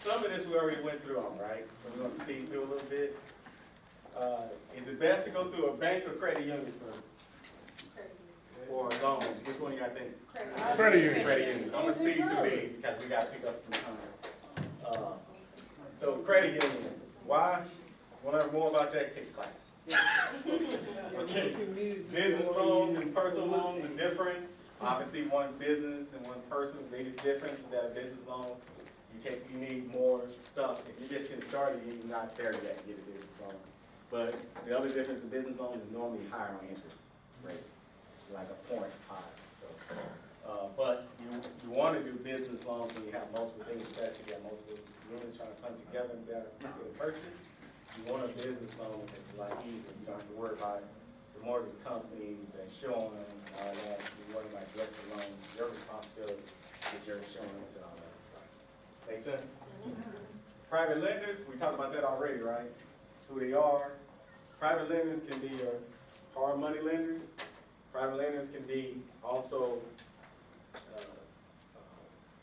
some of this we already went through on, right? So we're going to speed through a little bit. Is it best to go through a bank or credit union for a loan? Which one you got to think? Credit union. Credit union. I'm going to speed through these because we got to pick up some time. So credit union. Why? Want to learn more about that? Take the class. Okay. Business loans and personal loans, the difference. Obviously, one's business and one's personal. The biggest difference is that a business loan, you need more stuff. If you're just getting started, you're not there yet to get a business loan. But the other difference, the business loan is normally higher on interest rate, like a 0.5. So, but you want to do business loans when you have multiple things, especially if you have multiple units trying to come together and get a purchase. You want a business loan that's a lot easier. You don't have to worry about the mortgage company, the insurance, and all that. You worry about just the loan, your responsibility with your insurance and all that stuff. Make sense? Private lenders, we talked about that already, right? Who they are. Private lenders can be your hard money lenders. Private lenders can be also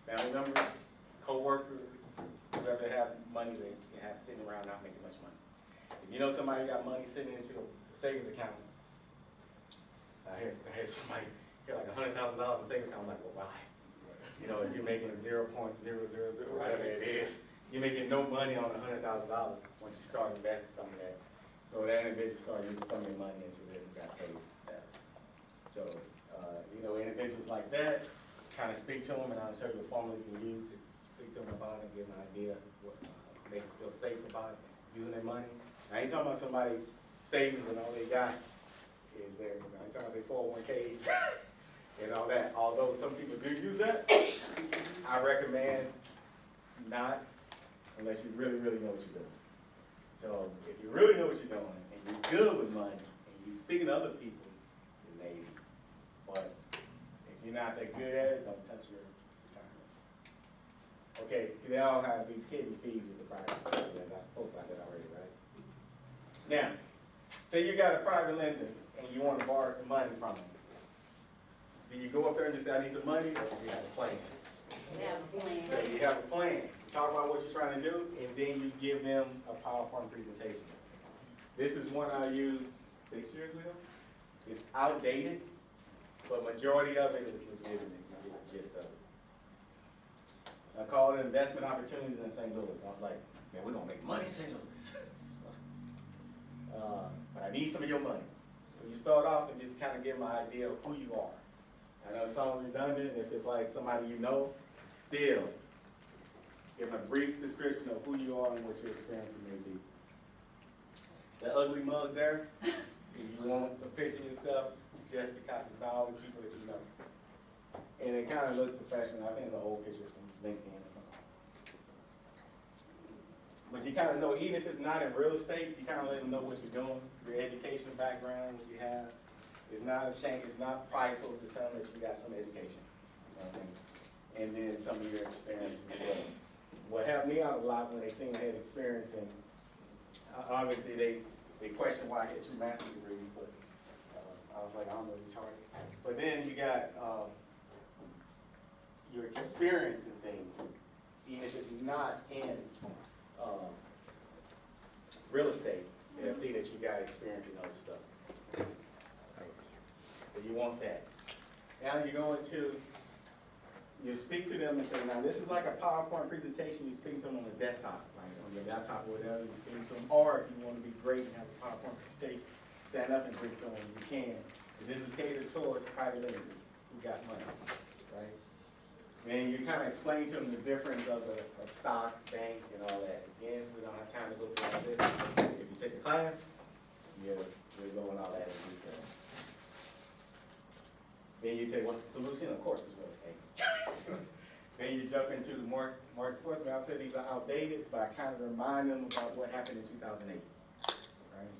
family members, co-workers, whoever have money they can have sitting around not making much money. If you know somebody got money sitting into a savings account, I hear somebody get like $100,000 in a savings account, I'm like, well, why? You know, if you're making 0.000, whatever it is, you're making no money on $100,000 once you start investing some of that. So that individual start using some of your money into this and got paid that. So, you know, individuals like that, kind of speak to them, and I'll show you a formula you can use to speak to them about it, give them an idea what make them feel safe about using their money. I ain't talking about somebody savings and all they got is their, I ain't talking about their 401ks and all that. Although some people do use that, I recommend not unless you really, really know what you're doing. So if you really know what you're doing and you're good with money and you're speaking to other people, then maybe. But if you're not that good at it, don't touch your retirement. Okay, they all have these hidden fees with the private lenders. I spoke about that already, right? Now, say you got a private lender and you want to borrow some money from them. Do you go up there and just say, I need some money, or do you have a plan? Yeah, plan. So you have a plan. You talk about what you're trying to do, and then you give them a PowerPoint presentation. This is one I used 6 years ago. It's outdated, but majority of it is legitimate. You get the gist of it. I called it investment opportunities in St. Louis. I was like, man, we're gonna make money in St. Louis. But I need some of your money. So you start off and just kind of give them an idea of who you are. I know it sounds redundant if it's like somebody you know, still give them a brief description of who you are and what your experiences may be. The ugly mug there, you want a picture of yourself just because it's not always people that you know. And it kind of looks professional. I think it's an old picture from LinkedIn or something. But you kind of know, even if it's not in real estate, you kind of let them know what you're doing, your education background, what you have. It's not a shame, it's not prideful to tell them that you got some education. And then some of your experience as well. What helped me out a lot when they seen I had experience, and obviously they questioned why I had 2 master's degrees, but I was like, I don't know the chart. But then you got your experience in things, even if it's not in real estate, they'll see that you got experience in other stuff. So you want that. Now you go into, you speak to them and say, now this is like a PowerPoint presentation, you speak to them on the desktop, like on your laptop or whatever, you speak to them. Or if you want to be great and have a PowerPoint presentation, stand up and speak to them, you can. But this is catered towards private lenders who got money, right? And you kind of explain to them the difference of stock, bank, and all that. Again, we don't have time to go through all this. If you take the class, you'll go and all that and do so. Then you say, what's the solution? Of course, it's real estate. Then you jump into the market enforcement. I've said these are outdated, but I kind of remind them about what happened in 2008, right?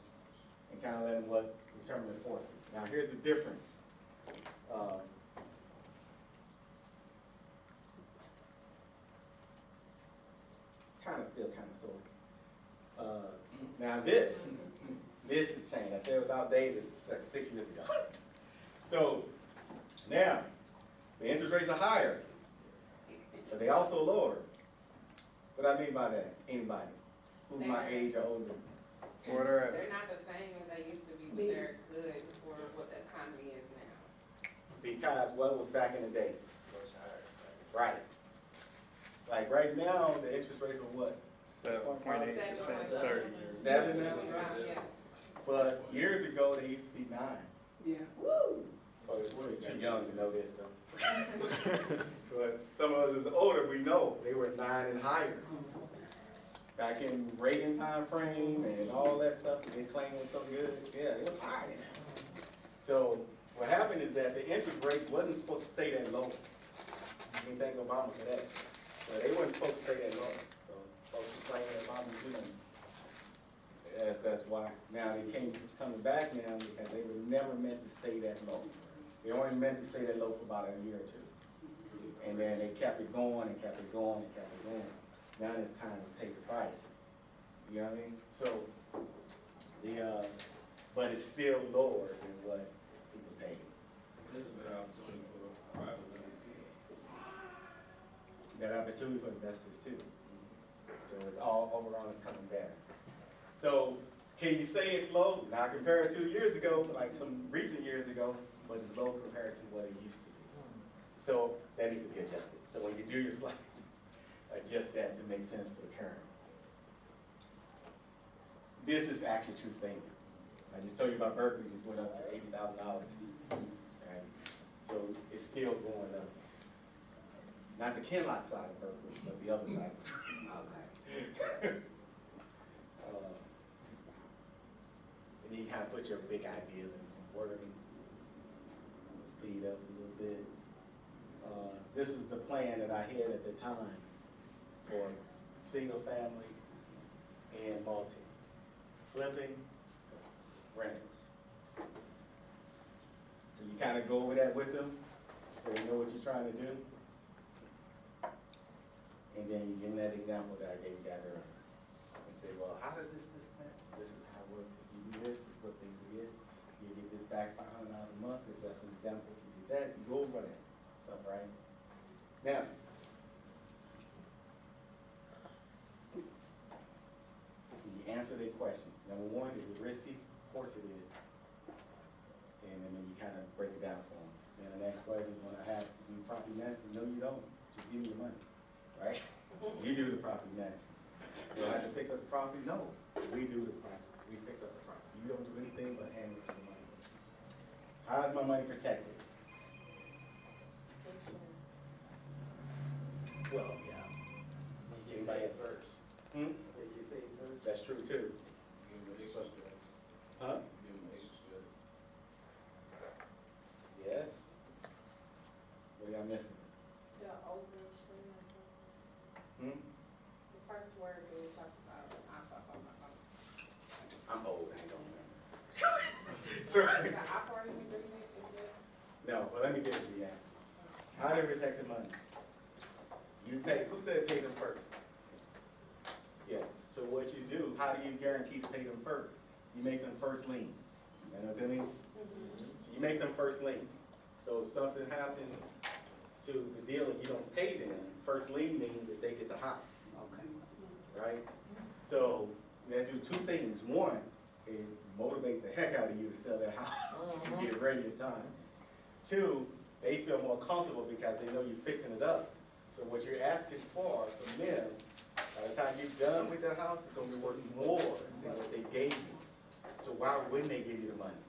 And kind of let them what determine the forces. Now, here's the difference. Kind of still, kind of sort of. Now this has changed. I said it was outdated. This is 6 years ago. So now the interest rates are higher, but they also lower. What I mean by that, anybody who's my age or older. Where they're at? They're not the same as they used to be, but they're good for what the economy is now. Because what was back in the day? Right. Like right now, the interest rates are what? 7.8%, 30. 7 now? Yeah. But years ago, they used to be 9. Yeah. Woo! Well, we're too young to know this though. But some of us is older, we know they were 9 and higher. Back in Reagan time frame and all that stuff that they claim was so good, yeah, it was higher. So what happened is that the interest rate wasn't supposed to stay that low. You can thank Obama for that. But they weren't supposed to stay that low. So folks were claiming that Obama was doing it. That's why now it's coming back now because they were never meant to stay that low. They only meant to stay that low for about a year or two. And then they kept it going and kept it going and kept it going. Now it's time to pay the price. You know what I mean? So but it's still lower than what people pay. This is a good opportunity for private investors. That opportunity for investors too. So it's all overall it's coming back. So can you say it's low? Now compared to years ago, like some recent years ago, but it's low compared to what it used to be. So that needs to be adjusted. So when you do your slides, adjust that to make sense for the current. This is actually a true statement. I just told you about Berkeley just went up to $80,000. Right? So it's still going up. Not the Kinlock side of Berkeley, but the other side. And you kind of put your big ideas in wording, speed up a little bit. This is the plan that I had at the time for single family and multi. Flipping, rentals. So you kind of go over that with them, so they know what you're trying to do. And then you give them that example that I gave you guys earlier. And say, well, how does this that? This is how it works. If you do this is what things you get. You get this back $500 a month. If that's an example, if you do that, you go over that stuff, right? Now, you answer their questions. Number one, is it risky? Of course it is. And then you kind of break it down for them. Then the next question is, when I have to do property management? No, you don't. Just give me the money, right? You do the property management. You don't have to fix up the property? No, we do the property. We fix up the property. You don't do anything but handle some money. How is my money protected? Well, yeah. You get paid first. Hmm? They get paid first. That's true too. Give them an extra step. Huh? Give them an extra step. Yes. What y'all missing? The overage thing or something. Hmm? The first word that we talked about, I'm old, I ain't gonna remember. Sorry. the operating agreement, is it? No, but let me get to the answer. How do they protect the money? You pay, who said pay them first? Yeah, so what you do, how do you guarantee to pay them first? You make them first lien. You know what I mean? So you make them first lien. So if something happens to the deal and you don't pay them, first lien means that they get the house. Okay. Right? So they do two things. One, it motivate the heck out of you to sell their house and get ready in time. Two, they feel more comfortable because they know you're fixing it up. So what you're asking for from them, by the time you're done with that house, it's gonna be worth more than what they gave you. So why wouldn't they give you the money?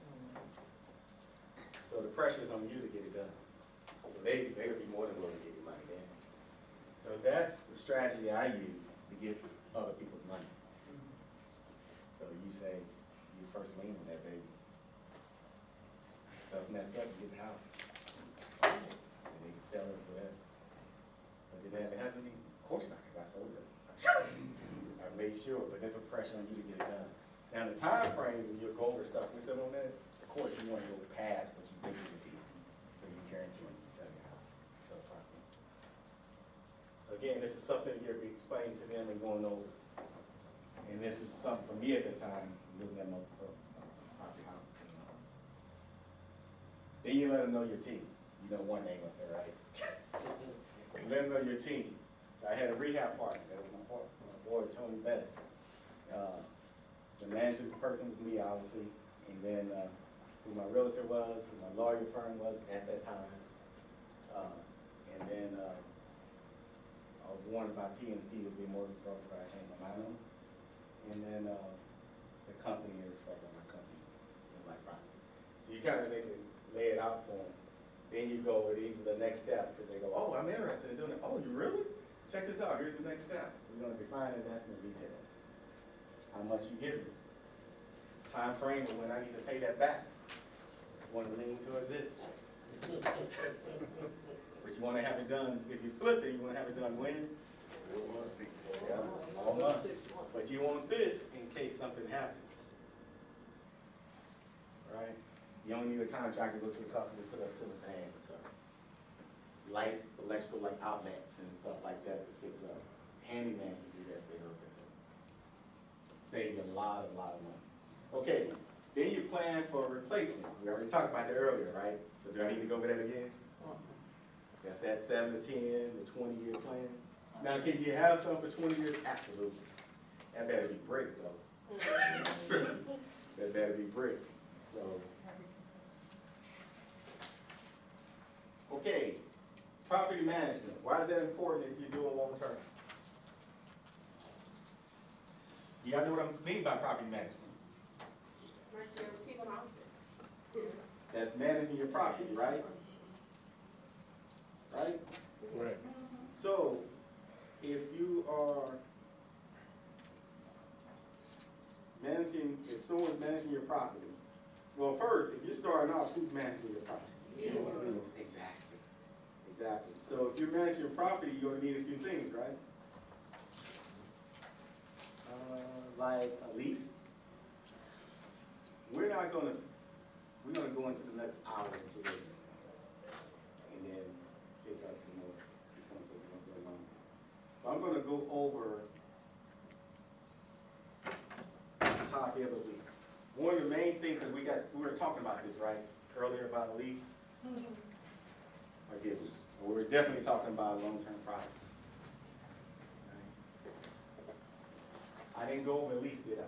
So the pressure is on you to get it done. So they would be more than willing to give you money then. So that's the strategy I use to get other people's money. So you say, you first lien on that baby. So if mess up, you get the house. And they can sell it for that. But did that ever happen to me? Of course not, because I sold it. I made sure, but they put pressure on you to get it done. Now the time frame, when you go over stuff with them on that, of course you want to go past what you think it would be. So you guarantee when you sell your house, sell property. So again, this is something you're explaining to them and going over. And this is something for me at the time, looking at multiple property houses and homes. Then you let them know your team. You know one name up there, right? Let them know your team. So I had a rehab partner, that was my partner. with Tony Best. The managing person was me, obviously, and then who my realtor was, who my lawyer firm was at that time. And then I was warned by PNC to be a mortgage broker, but I changed my mind. And then the company is like my company, like properties. So you kind of lay it out for them. Then you go, these are the next step, because they go, oh, I'm interested in doing it. Oh, you really? Check this out, here's the next step. We're gonna define investment details. How much you give me. Time frame of when I need to pay that back. Want to lean towards this. But you wanna have it done, if you flip it, you wanna have it done when? 4 months. Yeah, all months. But you want this in case something happens. Right? You don't need a contractor to go to the company to put up ceiling fans and stuff. Light, electrical, like outlets and stuff like that to fix up. Handyman can do that big or big. Save you a lot of money. Okay, then you plan for replacement. We already talked about that earlier, right? So do I need to go over that again? That's that 7 to 10, the 20-year plan. Now, can you have some for 20 years? Absolutely. That better be brick, though. That better be brick. So, okay, property management. Why is that important if you're doing long term? You all know what I mean by property management? Right there with people out That's managing your property, right? Right? Right. So, if you are managing, if someone's managing your property, well, first, if you're starting off, who's managing your property? You. Exactly. So if you're managing your property, you're gonna need a few things, right? Like a lease. We're gonna go into the next hour into this, and then pick up some more. It's gonna take a little bit longer. But I'm gonna go over a copy of the lease. One of the main things that we were talking about this, right, earlier about a lease. I guess, we were definitely talking about long-term property. I didn't go over the lease, did I?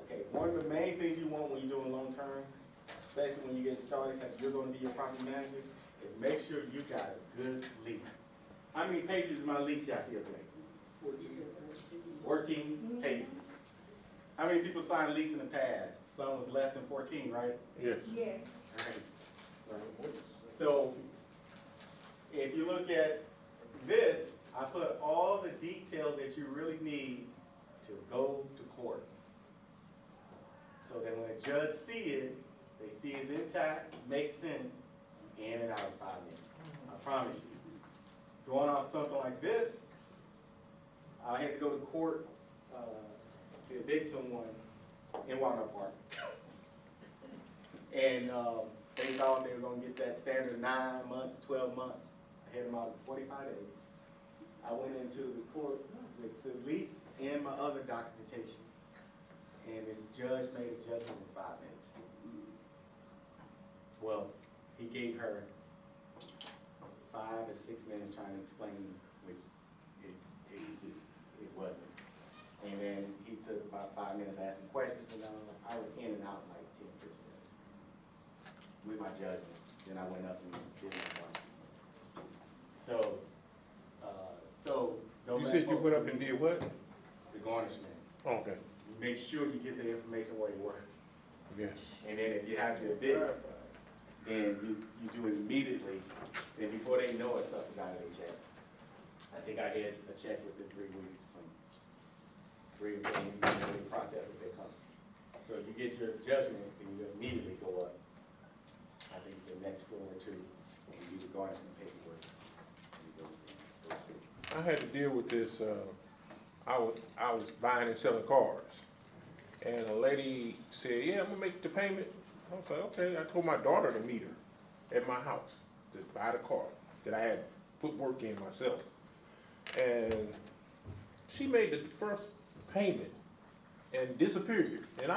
Okay, one of the main things you want when you're doing long-term, especially when you get started, because you're gonna be your property manager, is make sure you got a good lease. How many pages is my lease y'all see up there? 14 pages. How many people signed a lease in the past? Some was less than 14, right? Yes. Yes. Right. So, if you look at this, I put all the details that you really need to go to court. So that when a judge sees it, they see it's intact, makes sense, in and out in 5 minutes. I promise you. Going off something like this, I had to go to court to evict someone in Walnut Park. And they thought they were gonna get that standard 9 months, 12 months. I had them out in 45 days. I went into the court with the lease and my other documentation. And the judge made a judgment in 5 minutes. Well, he gave her 5 to 6 minutes trying to explain, which it wasn't. And then he took about 5 minutes asking questions, and I was in and out in like 10, 15 minutes with my judgment. Then I went up and did my part. So don't You let said you folks went up believe and did what? the garnishment. Okay. Make sure you get the information where you work. Yes. And then if you have to evict, then you do it immediately. Then before they know it, something's out of their check. I think I had a check within 3 weeks from 3 or 4 weeks in the process of their company. So you get your judgment, and you immediately go up. I think it's the next floor or 2, and you do the garnishment paperwork. And you go through. I had to deal with this. I was buying and selling cars, and a lady said, "Yeah, I'm gonna make the payment." I was like, "Okay." I told my daughter to meet her at my house to buy the car that I had put work in myself, and she made the first payment and disappeared, and